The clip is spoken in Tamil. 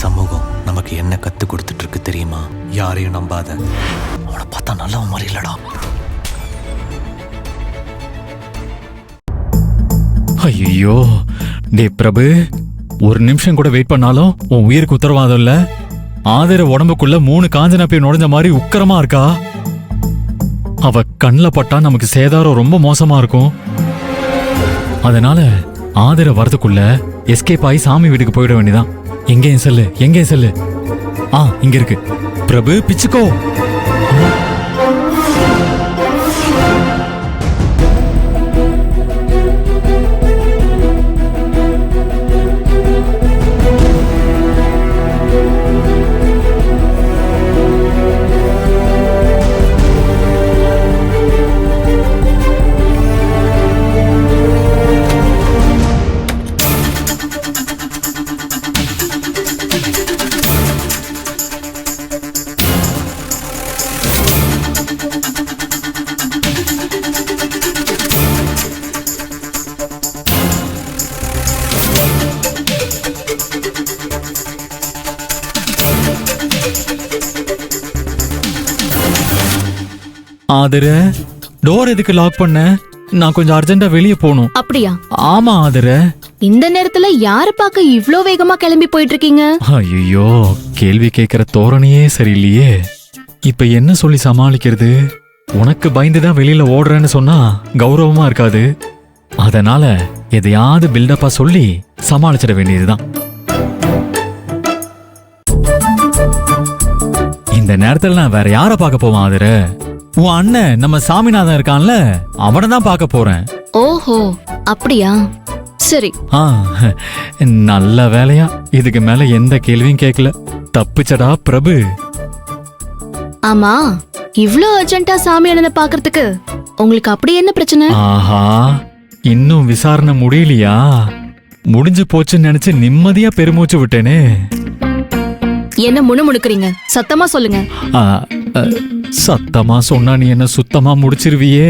சமூகம் நமக்கு என்ன கத்து கொடுத்துட்டு இருக்கு தெரியுமா? யாரையும் நம்பாத. அவனை பார்த்தா நல்லவன் மாதிரி இல்லடா. ஐயோ டே பிரபு, ஒரு நிமிஷம் கூட வெயிட் பண்ணாலும் உன் உயிருக்கு உத்தரவாதம் இல்ல. ஆதிர உடம்புக்குள்ள 3 காஞ்சனா போய் நுழைஞ்ச மாதிரி உக்கரமா இருக்கா. அவ கண்ணில் பட்டா நமக்கு சேதாரம் ரொம்ப மோசமா இருக்கும். அதனால ஆதிர வரதுக்குள்ள எஸ்கேப் ஆகி சாமி வீட்டுக்கு போயிட வேண்டியதான். எங்கேயும் செல்லு, எங்கேயும் செல்லு. இங்க இருக்கு. பிரபு பிச்சுக்கோ. ஆதிர, டோர் எதுக்கு லாக் பண்ண? நான் கொஞ்சம் அர்ஜென்ட்டா வெளியே போகணும். அப்படியா? ஆமா ஆதிர. இந்த நேரத்துல யார பார்க்க இவ்ளோ வேகமா கிளம்பி போயிட்டு இருக்கீங்க? ஐயோ, கேள்வி கேட்கிற தோரணையே சரியில்லையே. இப்ப என்ன சொல்லி சமாளிக்கிறது? உனக்கு பயந்துதான் வெளியில ஓடுறேன்னு சொன்னா கௌரவமா இருக்காது. அதனால எதையாவது பில்டப்பா சொல்லி சமாளிச்சிட வேண்டியதுதான். இந்த நேரத்துல நான் வேற யார பார்க்க போவான் ஆதிர? உன் அண்ணன் நம்ம சாமிநாதன் இருக்கான்ல, அவனை தான் பார்க்க போறேன். ஓஹோ, அப்படியா? சரி. நல்ல வேலையா இதுக்கு மேல எந்த கேள்வியும் கேட்கல. தப்பிச்சடா பிரபு. ஆமா, இவ்ளோ அர்ஜென்ட்டா சாமி அண்ணனை பாக்குறதுக்கு உங்களுக்கு அப்படி என்ன பிரச்சனை? ஆஹா, இன்னும் விசாரணை முடியலையா? முடிஞ்சு போச்சுன்னு நினைச்சு நிம்மதியா பெருமூச்சு விட்டேனே. என்ன முணுமுணுக்குறீங்க? சத்தமா சொல்லுங்க. சத்தமா சொன்னா நீ என்ன சுத்தமா முடிச்சிருவியே.